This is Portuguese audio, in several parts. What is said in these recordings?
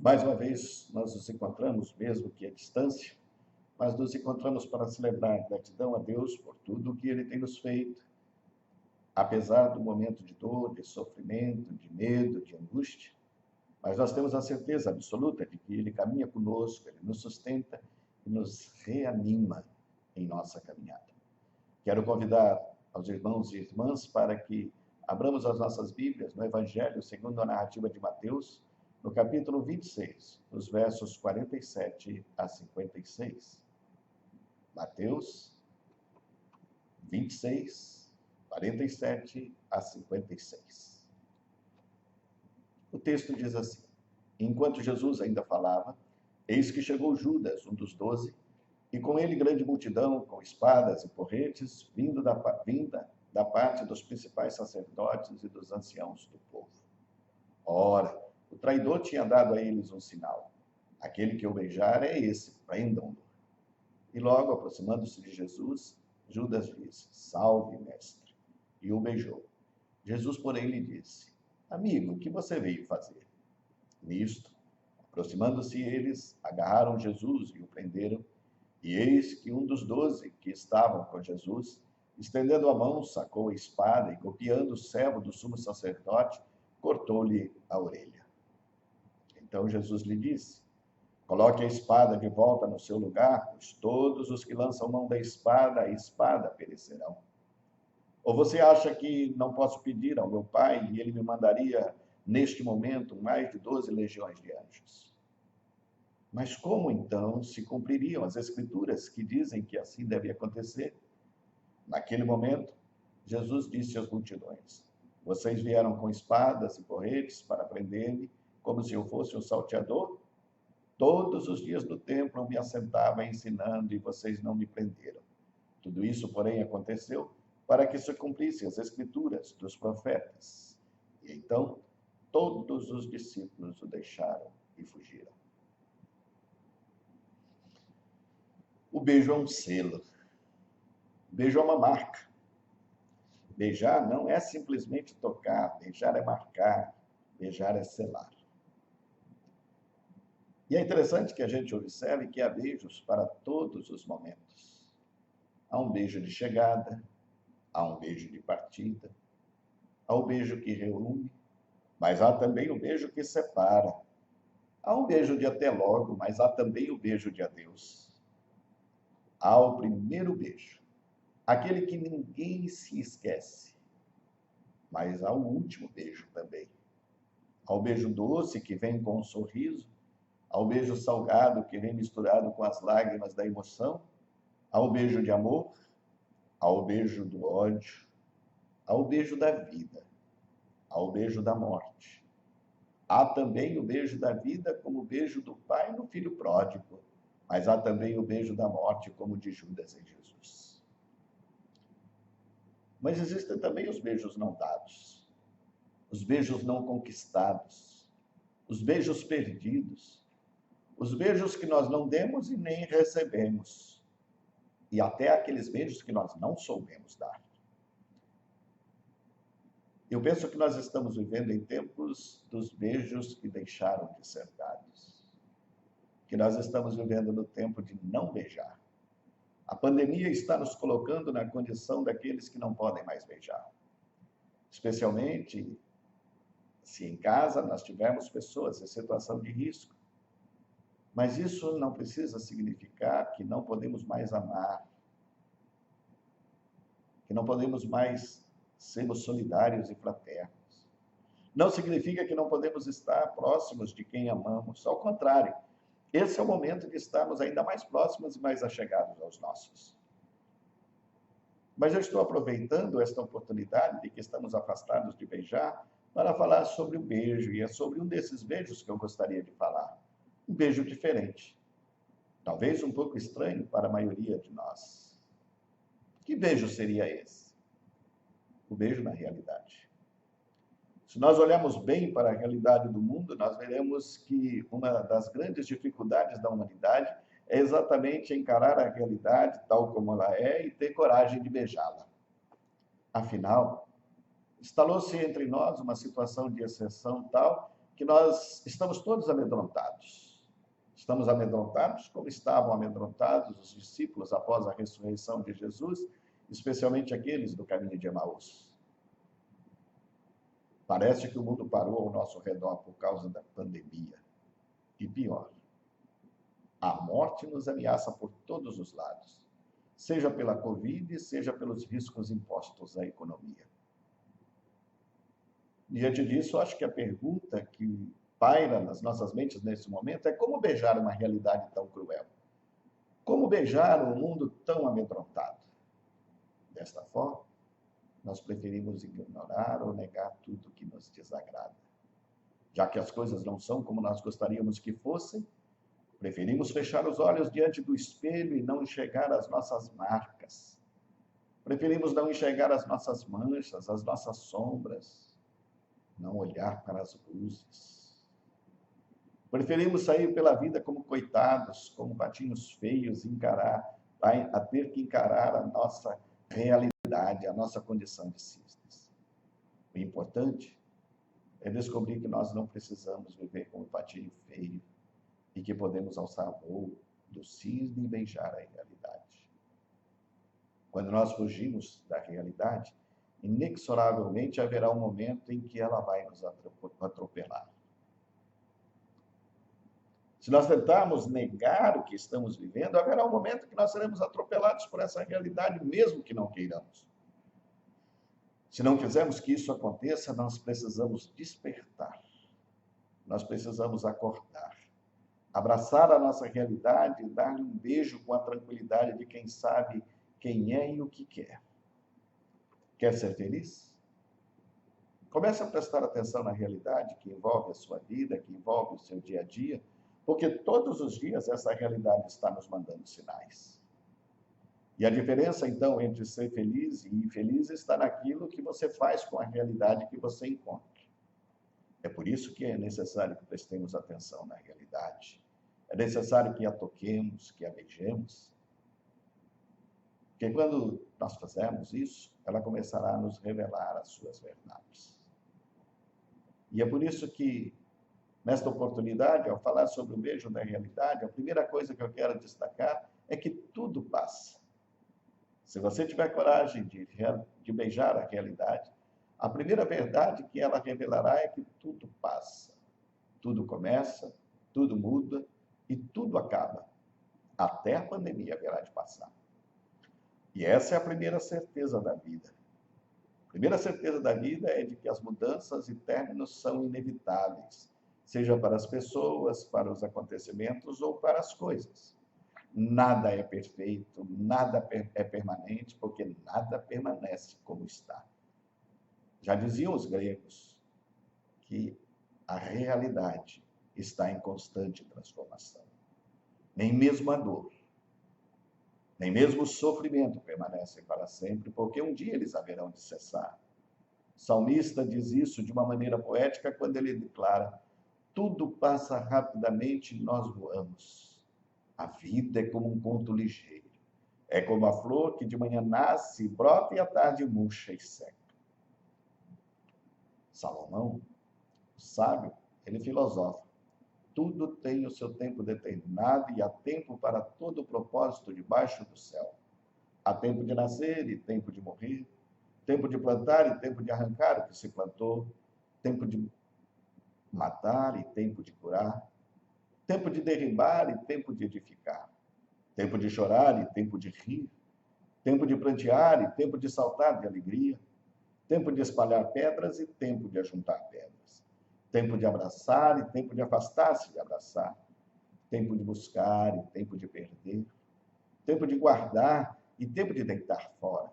Mais uma vez, nós nos encontramos, mesmo que à distância, mas nos encontramos para celebrar gratidão a Deus por tudo o que Ele tem nos feito, apesar do momento de dor, de sofrimento, de medo, de angústia. Mas nós temos a certeza absoluta de que Ele caminha conosco, Ele nos sustenta e nos reanima em nossa caminhada. Quero convidar aos irmãos e irmãs para que abramos as nossas Bíblias no Evangelho segundo a narrativa de Mateus, no capítulo 26, nos versos 47 a 56. Mateus 26, 47 a 56. O texto diz assim: Enquanto Jesus ainda falava, eis que chegou Judas, um dos 12, e com ele grande multidão, com espadas e porretes, vinda da parte dos principais sacerdotes e dos anciãos do povo. Ora, o traidor tinha dado a eles um sinal. Aquele que o beijar é esse, prendam-no. E logo, aproximando-se de Jesus, Judas disse: Salve, mestre. E o beijou. Jesus, porém, lhe disse: Amigo, o que você veio fazer? Nisto, aproximando-se eles, agarraram Jesus e o prenderam. E eis que um dos 12 que estavam com Jesus, estendendo a mão, sacou a espada e, golpeando o servo do sumo sacerdote, cortou-lhe a orelha. Então Jesus lhe disse: Coloque a espada de volta no seu lugar, pois todos os que lançam mão da espada, a espada perecerão. Ou você acha que não posso pedir ao meu Pai e ele me mandaria, neste momento, mais de 12 legiões de anjos? Mas como, então, se cumpririam as Escrituras que dizem que assim deve acontecer? Naquele momento, Jesus disse às multidões: Vocês vieram com espadas e porretes para prender-me, como se eu fosse um salteador? Todos os dias no templo eu me assentava ensinando e vocês não me prenderam. Tudo isso, porém, aconteceu para que se cumprissem as Escrituras dos profetas. E então, todos os discípulos o deixaram e fugiram. O beijo é um selo. O beijo é uma marca. Beijar não é simplesmente tocar, beijar é marcar, beijar é selar. E é interessante que a gente observe que há beijos para todos os momentos. Há um beijo de chegada, há um beijo de partida, há o beijo que reúne, mas há também o beijo que separa. Há um beijo de até logo, mas há também o beijo de adeus. Há o primeiro beijo, aquele que ninguém se esquece, mas há o último beijo também. Há o beijo doce que vem com um sorriso, há o beijo salgado que vem misturado com as lágrimas da emoção, há o beijo de amor, há o beijo do ódio, há o beijo da vida, há o beijo da morte. Há também o beijo da vida como o beijo do pai no filho pródigo, mas há também o beijo da morte como o de Judas em Jesus. Mas existem também os beijos não dados, os beijos não conquistados, os beijos perdidos, os beijos que nós não demos e nem recebemos, e até aqueles beijos que nós não soubemos dar. Eu penso que nós estamos vivendo em tempos dos beijos que deixaram de ser dados, que nós estamos vivendo no tempo de não beijar. A pandemia está nos colocando na condição daqueles que não podem mais beijar, especialmente se em casa nós tivermos pessoas em situação de risco. Mas isso não precisa significar que não podemos mais amar, que não podemos mais sermos solidários e fraternos. Não significa que não podemos estar próximos de quem amamos. Ao contrário, esse é o momento de estarmos ainda mais próximos e mais achegados aos nossos. Mas eu estou aproveitando esta oportunidade de que estamos afastados de beijar para falar sobre o beijo, e é sobre um desses beijos que eu gostaria de falar. Um beijo diferente, talvez um pouco estranho para a maioria de nós. Que beijo seria esse? O beijo na realidade. Se nós olharmos bem para a realidade do mundo, nós veremos que uma das grandes dificuldades da humanidade é exatamente encarar a realidade tal como ela é e ter coragem de beijá-la. Afinal, instalou-se entre nós uma situação de exceção tal que nós estamos todos amedrontados. Estamos amedrontados como estavam amedrontados os discípulos após a ressurreição de Jesus, especialmente aqueles do caminho de Emaús. Parece que o mundo parou ao nosso redor por causa da pandemia. E pior, a morte nos ameaça por todos os lados, seja pela Covid, seja pelos riscos impostos à economia. Diante disso, acho que a pergunta que paira nas nossas mentes nesse momento é como beijar uma realidade tão cruel? Como beijar um mundo tão amedrontado? Desta forma, nós preferimos ignorar ou negar tudo que nos desagrada. Já que as coisas não são como nós gostaríamos que fossem, preferimos fechar os olhos diante do espelho e não enxergar as nossas marcas. Preferimos não enxergar as nossas manchas, as nossas sombras, não olhar para as luzes. Preferimos sair pela vida como coitados, como patinhos feios, a ter que encarar a nossa realidade, a nossa condição de cisnes. O importante é descobrir que nós não precisamos viver como patinho feio e que podemos alçar voo do cisne e beijar a realidade. Quando nós fugimos da realidade, inexoravelmente haverá um momento em que ela vai nos atropelar. Se nós tentarmos negar o que estamos vivendo, haverá um momento que nós seremos atropelados por essa realidade, mesmo que não queiramos. Se não quisermos que isso aconteça, nós precisamos despertar. Nós precisamos acordar. Abraçar a nossa realidade e dar-lhe um beijo com a tranquilidade de quem sabe quem é e o que quer. Quer ser feliz? Comece a prestar atenção na realidade que envolve a sua vida, que envolve o seu dia a dia, porque todos os dias essa realidade está nos mandando sinais. E a diferença, então, entre ser feliz e infeliz está naquilo que você faz com a realidade que você encontra. É por isso que é necessário que prestemos atenção na realidade. É necessário que a toquemos, que a beijemos. Porque quando nós fazermos isso, ela começará a nos revelar as suas verdades. E é por isso que, nesta oportunidade, ao falar sobre o beijo da realidade, a primeira coisa que eu quero destacar é que tudo passa. Se você tiver coragem de beijar a realidade, a primeira verdade que ela revelará é que tudo passa. Tudo começa, tudo muda e tudo acaba. Até a pandemia haverá de passar. E essa é a primeira certeza da vida. A primeira certeza da vida é de que as mudanças e términos são inevitáveis, seja para as pessoas, para os acontecimentos ou para as coisas. Nada é perfeito, nada é permanente, porque nada permanece como está. Já diziam os gregos que a realidade está em constante transformação. Nem mesmo a dor, nem mesmo o sofrimento permanecem para sempre, porque um dia eles haverão de cessar. O salmista diz isso de uma maneira poética quando ele declara: tudo passa rapidamente e nós voamos. A vida é como um conto ligeiro. É como a flor que de manhã nasce, brota e à tarde murcha e seca. Salomão, o sábio, ele filosofa. Tudo tem o seu tempo determinado e há tempo para todo o propósito debaixo do céu. Há tempo de nascer e tempo de morrer, tempo de plantar e tempo de arrancar o que se plantou, tempo de matar e tempo de curar, tempo de derribar e tempo de edificar, tempo de chorar e tempo de rir, tempo de prantear e tempo de saltar de alegria, tempo de espalhar pedras e tempo de ajuntar pedras, tempo de abraçar e tempo de afastar-se de abraçar, tempo de buscar e tempo de perder, tempo de guardar e tempo de deitar fora,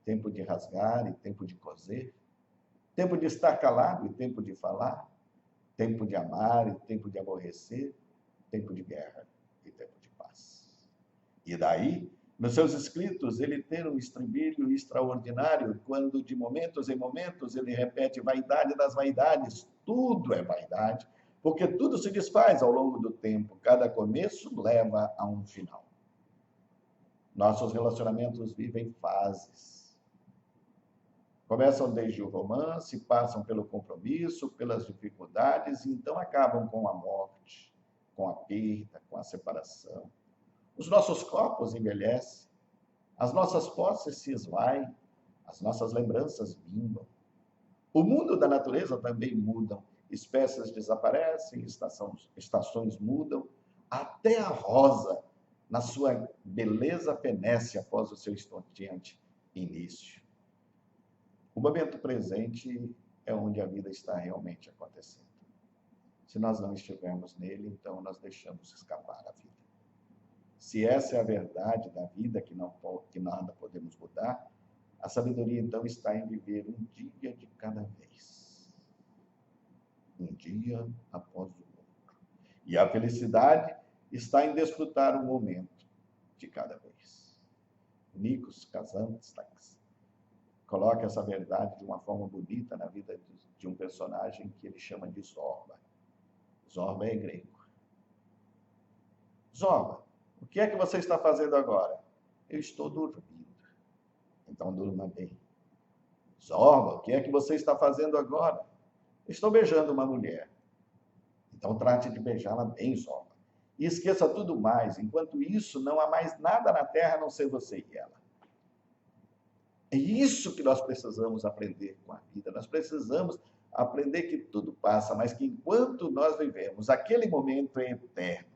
tempo de rasgar e tempo de coser, tempo de estar calado e tempo de falar, tempo de amar e tempo de aborrecer, tempo de guerra e tempo de paz. E daí, nos seus escritos, ele tem um estribilho extraordinário, quando de momentos em momentos ele repete: vaidade das vaidades, tudo é vaidade, porque tudo se desfaz ao longo do tempo, cada começo leva a um final. Nossos relacionamentos vivem fases. Começam desde o romance, passam pelo compromisso, pelas dificuldades, e então acabam com a morte, com a perda, com a separação. Os nossos corpos envelhecem, as nossas posses se esvaem, as nossas lembranças minguam. O mundo da natureza também muda, espécies desaparecem, estações mudam, até a rosa, na sua beleza fenece após o seu estonteante início. O momento presente é onde a vida está realmente acontecendo. Se nós não estivermos nele, então nós deixamos escapar a vida. Se essa é a verdade da vida, que nada podemos mudar, a sabedoria então está em viver um dia de cada vez. Um dia após o outro. E a felicidade está em desfrutar um momento de cada vez. Nikos Kazantzakis coloca essa verdade de uma forma bonita na vida de um personagem que ele chama de Zorba. Zorba é grego. Zorba, o que é que você está fazendo agora? Eu estou dormindo. Então durma bem. Zorba, o que é que você está fazendo agora? Estou beijando uma mulher. Então trate de beijá-la bem, Zorba. E esqueça tudo mais. Enquanto isso, não há mais nada na terra a não ser você e ela. É isso que nós precisamos aprender com a vida. Nós precisamos aprender que tudo passa, mas que enquanto nós vivemos, aquele momento é eterno.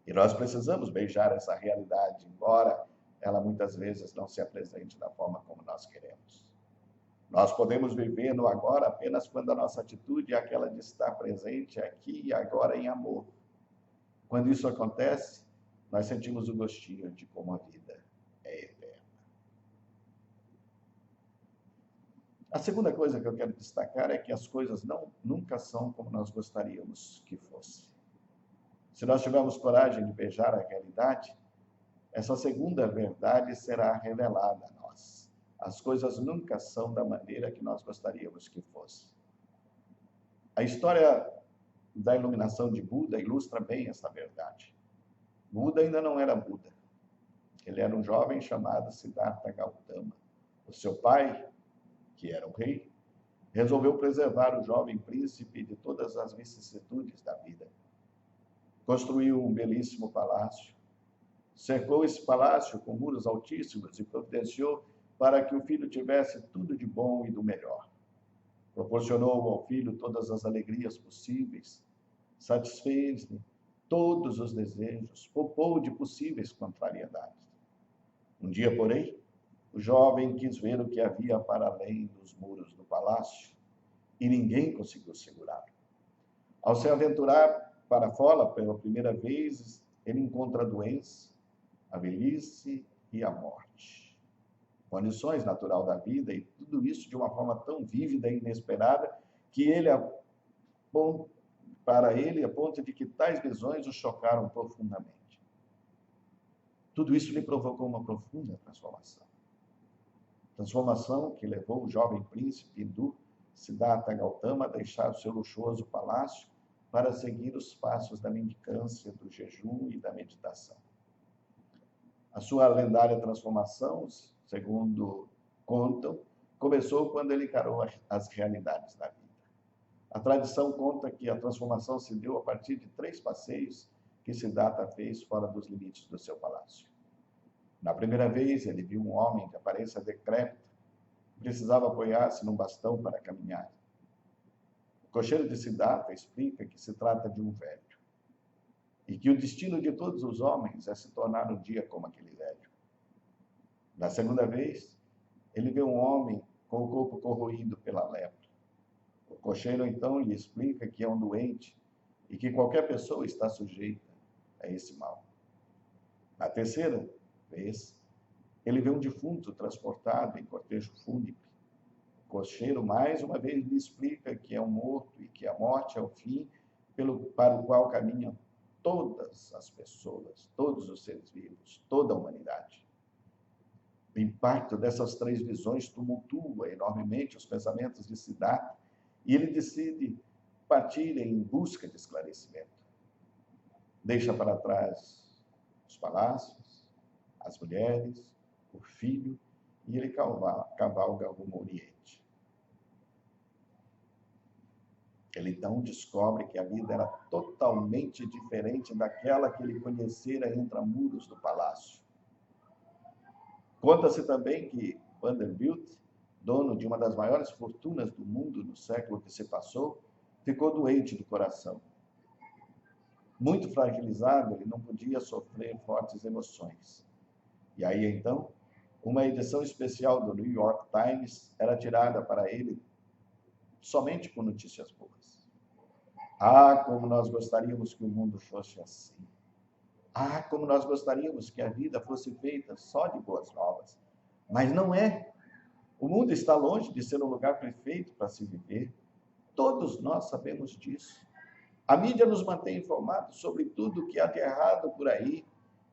E nós precisamos beijar essa realidade, embora ela muitas vezes não se apresente da forma como nós queremos. Nós podemos viver no agora apenas quando a nossa atitude é aquela de estar presente aqui e agora em amor. Quando isso acontece, nós sentimos o gostinho de como a vida é eterna. A segunda coisa que eu quero destacar é que as coisas nunca são como nós gostaríamos que fossem. Se nós tivermos coragem de beijar a realidade, essa segunda verdade será revelada a nós. As coisas nunca são da maneira que nós gostaríamos que fossem. A história da iluminação de Buda ilustra bem essa verdade. Buda ainda não era Buda. Ele era um jovem chamado Siddhartha Gautama. O seu pai, que era o rei, resolveu preservar o jovem príncipe de todas as vicissitudes da vida. Construiu um belíssimo palácio, cercou esse palácio com muros altíssimos e providenciou para que o filho tivesse tudo de bom e do melhor. Proporcionou ao filho todas as alegrias possíveis, satisfez-lhe todos os desejos, poupou de possíveis contrariedades. Um dia, porém, o jovem quis ver o que havia para além dos muros do palácio e ninguém conseguiu segurá-lo. Ao se aventurar para fora pela primeira vez, ele encontra a doença, a velhice e a morte. Condições naturais da vida e tudo isso de uma forma tão vívida e inesperada que ele para ele a ponto de que tais visões o chocaram profundamente. Tudo isso lhe provocou uma profunda transformação. Transformação que levou o jovem príncipe hindu Siddhartha Gautama a deixar o seu luxuoso palácio para seguir os passos da mendicância, do jejum e da meditação. A sua lendária transformação, segundo contam, começou quando ele encarou as realidades da vida. A tradição conta que a transformação se deu a partir de 3 passeios que Siddhartha fez fora dos limites do seu palácio. Na primeira vez, ele viu um homem de aparência decrépita, precisava apoiar-se num bastão para caminhar. O cocheiro de Siddhartha explica que se trata de um velho e que o destino de todos os homens é se tornar um dia como aquele velho. Na segunda vez, ele vê um homem com o corpo corroído pela lepra. O cocheiro então lhe explica que é um doente e que qualquer pessoa está sujeita a esse mal. Na terceira vez, ele vê um defunto transportado em cortejo fúnebre. O cocheiro, mais uma vez, lhe explica que é um morto e que a morte é o fim para o qual caminham todas as pessoas, todos os seres vivos, toda a humanidade. O impacto dessas 3 visões tumultua enormemente os pensamentos de Siddhartha e ele decide partir em busca de esclarecimento. Deixa para trás os palácios, as mulheres, o filho, e ele cavalga rumo ao Oriente. Ele então descobre que a vida era totalmente diferente daquela que ele conhecera entre muros do palácio. Conta-se também que Vanderbilt, dono de uma das maiores fortunas do mundo no século que se passou, ficou doente do coração. Muito fragilizado, ele não podia sofrer fortes emoções. E aí, então, uma edição especial do New York Times era tirada para ele somente com notícias boas. Ah, como nós gostaríamos que o mundo fosse assim. Ah, como nós gostaríamos que a vida fosse feita só de boas novas. Mas não é. O mundo está longe de ser um lugar perfeito para se viver. Todos nós sabemos disso. A mídia nos mantém informados sobre tudo o que há de errado por aí.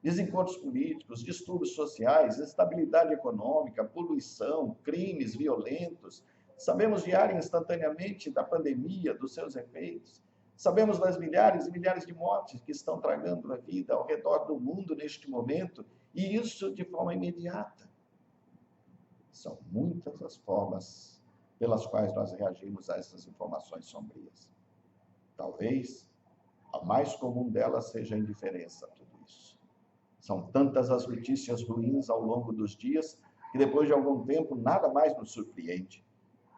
Desencontros políticos, distúrbios sociais, instabilidade econômica, poluição, crimes violentos. Sabemos diário e instantaneamente da pandemia, dos seus efeitos. Sabemos das milhares e milhares de mortes que estão tragando a vida ao redor do mundo neste momento, e isso de forma imediata. São muitas as formas pelas quais nós reagimos a essas informações sombrias. Talvez a mais comum delas seja a indiferença a tudo isso. São tantas as notícias ruins ao longo dos dias que depois de algum tempo nada mais nos surpreende.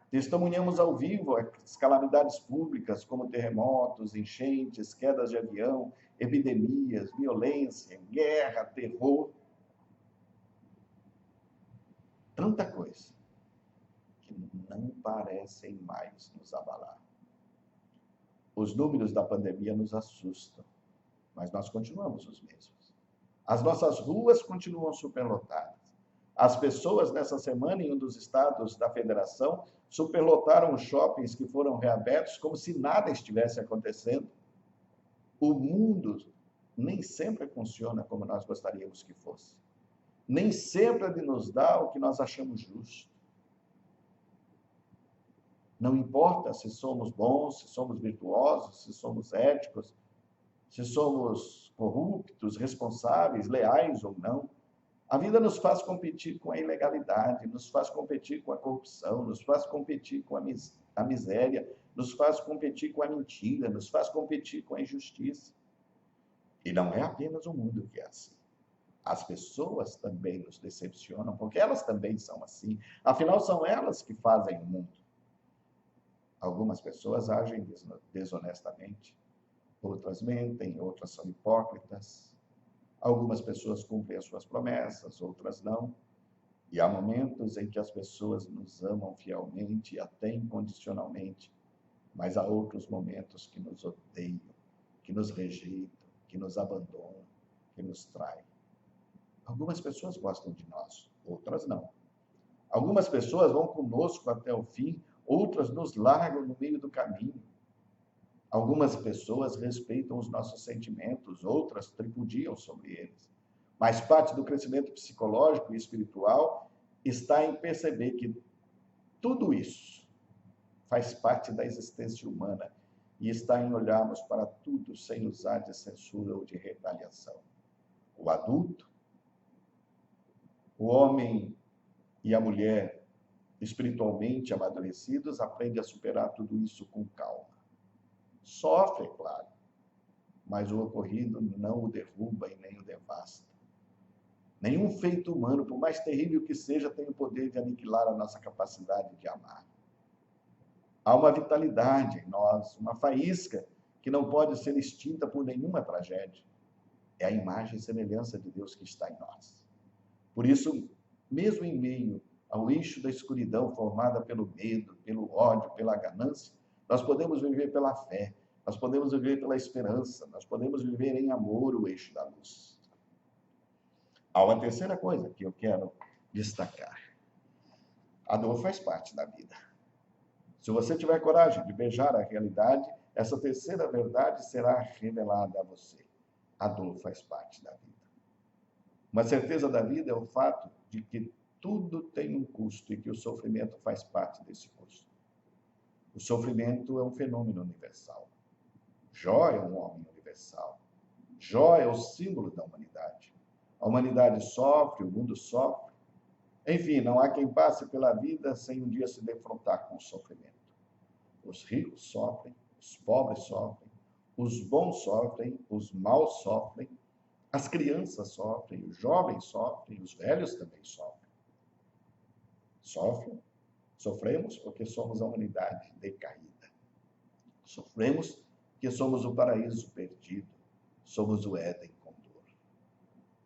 Testemunhamos ao vivo as calamidades públicas como terremotos, enchentes, quedas de avião, epidemias, violência, guerra, terror. Tanta coisa que não parecem mais nos abalar. Os números da pandemia nos assustam, mas nós continuamos os mesmos. As nossas ruas continuam superlotadas. As pessoas, nessa semana, em um dos estados da federação, superlotaram os shoppings que foram reabertos como se nada estivesse acontecendo. O mundo nem sempre funciona como nós gostaríamos que fosse. Nem sempre ele nos dá o que nós achamos justo. Não importa se somos bons, se somos virtuosos, se somos éticos, se somos corruptos, responsáveis, leais ou não. A vida nos faz competir com a ilegalidade, nos faz competir com a corrupção, nos faz competir com a miséria, nos faz competir com a mentira, nos faz competir com a injustiça. E não é apenas o mundo que é assim. As pessoas também nos decepcionam, porque elas também são assim. Afinal, são elas que fazem o mundo. Algumas pessoas agem desonestamente, outras mentem, outras são hipócritas. Algumas pessoas cumprem as suas promessas, outras não. E há momentos em que as pessoas nos amam fielmente e até incondicionalmente, mas há outros momentos que nos odeiam, que nos rejeitam, que nos abandonam, que nos traem. Algumas pessoas gostam de nós, outras não. Algumas pessoas vão conosco até o fim, outras nos largam no meio do caminho. Algumas pessoas respeitam os nossos sentimentos, outras tripudiam sobre eles. Mas parte do crescimento psicológico e espiritual está em perceber que tudo isso faz parte da existência humana e está em olharmos para tudo sem usar de censura ou de retaliação. O adulto, o homem e a mulher espiritualmente amadurecidos aprendem a superar tudo isso com calma. Sofre, é claro, mas o ocorrido não o derruba e nem o devasta. Nenhum feito humano, por mais terrível que seja, tem o poder de aniquilar a nossa capacidade de amar. Há uma vitalidade em nós, uma faísca que não pode ser extinta por nenhuma tragédia. É a imagem e semelhança de Deus que está em nós. Por isso, mesmo em meio ao eixo da escuridão formada pelo medo, pelo ódio, pela ganância, nós podemos viver pela fé, nós podemos viver pela esperança, nós podemos viver em amor, o eixo da luz. Há uma terceira coisa que eu quero destacar. A dor faz parte da vida. Se você tiver coragem de beijar a realidade, essa terceira verdade será revelada a você. A dor faz parte da vida. Uma certeza da vida é o fato de que tudo tem um custo e que o sofrimento faz parte desse custo. O sofrimento é um fenômeno universal. Jó é um homem universal. Jó é o símbolo da humanidade. A humanidade sofre, o mundo sofre. Enfim, não há quem passe pela vida sem um dia se defrontar com o sofrimento. Os ricos sofrem, os pobres sofrem, os bons sofrem, os maus sofrem, as crianças sofrem, os jovens sofrem, os velhos também sofrem. Sofremos porque somos a humanidade decaída. Sofremos porque somos o paraíso perdido, somos o Éden com dor.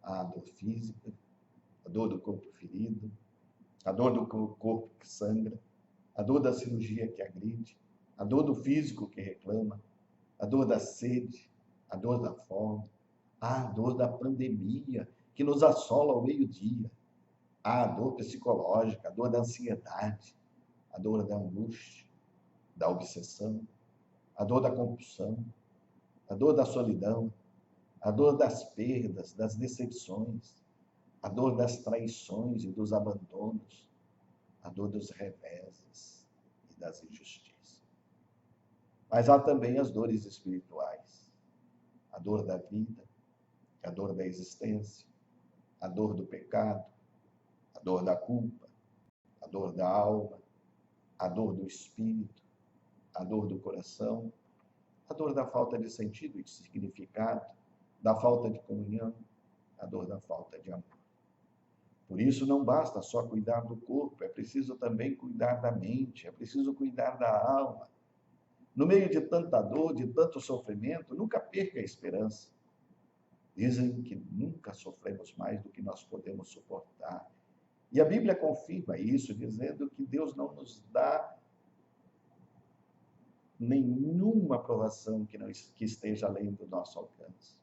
A dor física, a dor do corpo ferido, a dor do corpo que sangra, a dor da cirurgia que agride, a dor do físico que reclama, a dor da sede, a dor da fome, a dor da pandemia que nos assola ao meio-dia, a dor psicológica, a dor da ansiedade, a dor da angústia, da obsessão, a dor da compulsão, a dor da solidão, a dor das perdas, das decepções, a dor das traições e dos abandonos, a dor dos reveses e das injustiças. Mas há também as dores espirituais, a dor da vida, a dor da existência, a dor do pecado, a dor da culpa, a dor da alma, a dor do espírito, a dor do coração, a dor da falta de sentido e de significado, da falta de comunhão, a dor da falta de amor. Por isso não basta só cuidar do corpo, é preciso também cuidar da mente, é preciso cuidar da alma. No meio de tanta dor, de tanto sofrimento, nunca perca a esperança. Dizem que nunca sofremos mais do que nós podemos suportar. E a Bíblia confirma isso, dizendo que Deus não nos dá nenhuma provação que esteja além do nosso alcance.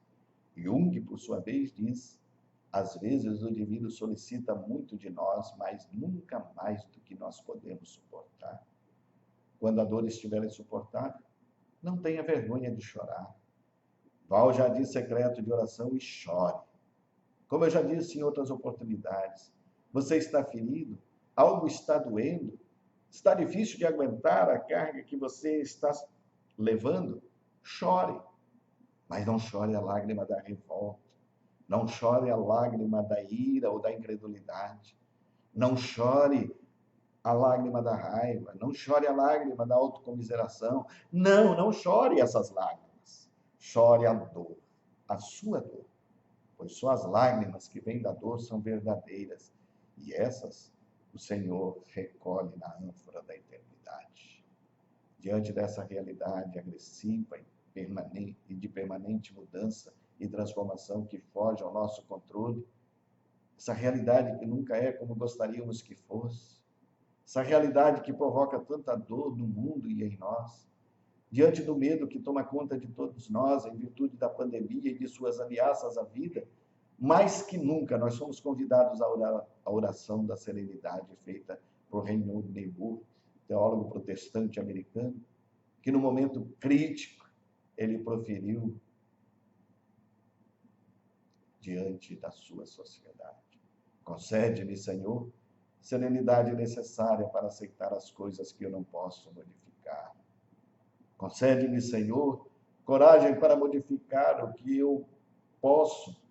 Jung, por sua vez, diz: às vezes o divino solicita muito de nós, mas nunca mais do que nós podemos suportar. Quando a dor estiver insuportável, não tenha vergonha de chorar. Vá ao jardim secreto de oração e chore. Como eu já disse em outras oportunidades, você está ferido, algo está doendo, está difícil de aguentar a carga que você está levando? Chore, mas não chore a lágrima da revolta, não chore a lágrima da ira ou da incredulidade, não chore a lágrima da raiva, não chore a lágrima da autocomiseração, não chore essas lágrimas, chore a dor, a sua dor, pois só as lágrimas que vêm da dor são verdadeiras, e essas o Senhor recolhe na ânfora da eternidade. Diante dessa realidade agressiva e de permanente mudança e transformação que foge ao nosso controle, essa realidade que nunca é como gostaríamos que fosse, essa realidade que provoca tanta dor no mundo e em nós, diante do medo que toma conta de todos nós em virtude da pandemia e de suas ameaças à vida, mais que nunca nós somos convidados a orar a oração da serenidade feita por Reinhold Niebuhr, teólogo protestante americano, que no momento crítico ele proferiu diante da sua sociedade. Concede-me, Senhor, serenidade necessária para aceitar as coisas que eu não posso modificar. Concede-me, Senhor, coragem para modificar o que eu posso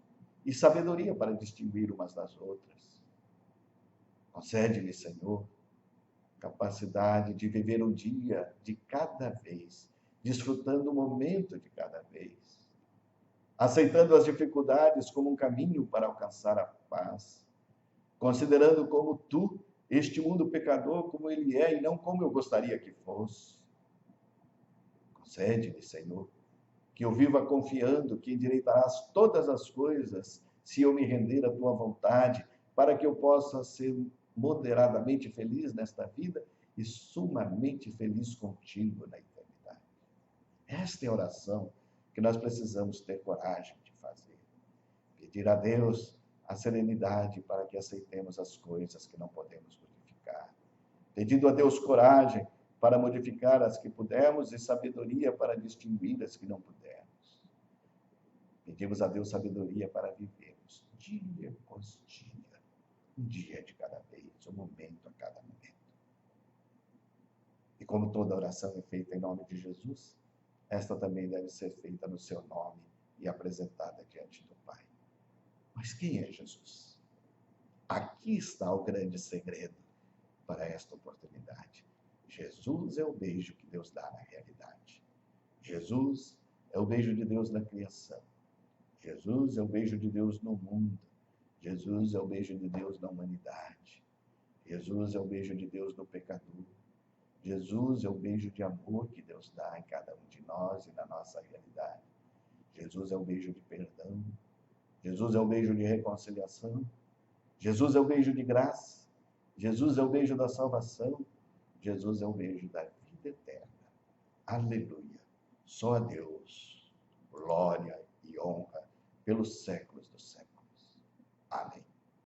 e sabedoria para distinguir umas das outras. Concede-me, Senhor, capacidade de viver um dia de cada vez, desfrutando o momento de cada vez, aceitando as dificuldades como um caminho para alcançar a paz, considerando como tu, este mundo pecador, como ele é e não como eu gostaria que fosse. Concede-me, Senhor, que eu viva confiando que endireitarás todas as coisas se eu me render à tua vontade, para que eu possa ser moderadamente feliz nesta vida e sumamente feliz contigo na eternidade. Esta é a oração que nós precisamos ter coragem de fazer. Pedir a Deus a serenidade para que aceitemos as coisas que não podemos modificar. Pedindo a Deus coragem para modificar as que pudermos e sabedoria para distinguir as que não pudermos. Pedimos a Deus sabedoria para vivermos dia após dia, um dia de cada vez, um momento a cada momento. E como toda oração é feita em nome de Jesus, esta também deve ser feita no seu nome e apresentada diante do Pai. Mas quem é Jesus? Aqui está o grande segredo para esta oportunidade. Jesus é o beijo que Deus dá na realidade. Jesus é o beijo de Deus na criação. Jesus é o beijo de Deus no mundo. Jesus é o beijo de Deus na humanidade. Jesus é o beijo de Deus no pecador. Jesus é o beijo de amor que Deus dá em cada um de nós e na nossa realidade. Jesus é o beijo de perdão. Jesus é o beijo de reconciliação. Jesus é o beijo de graça. Jesus é o beijo da salvação. Jesus é o beijo da vida eterna. Aleluia. Só a Deus glória e honra pelos séculos dos séculos. Amém.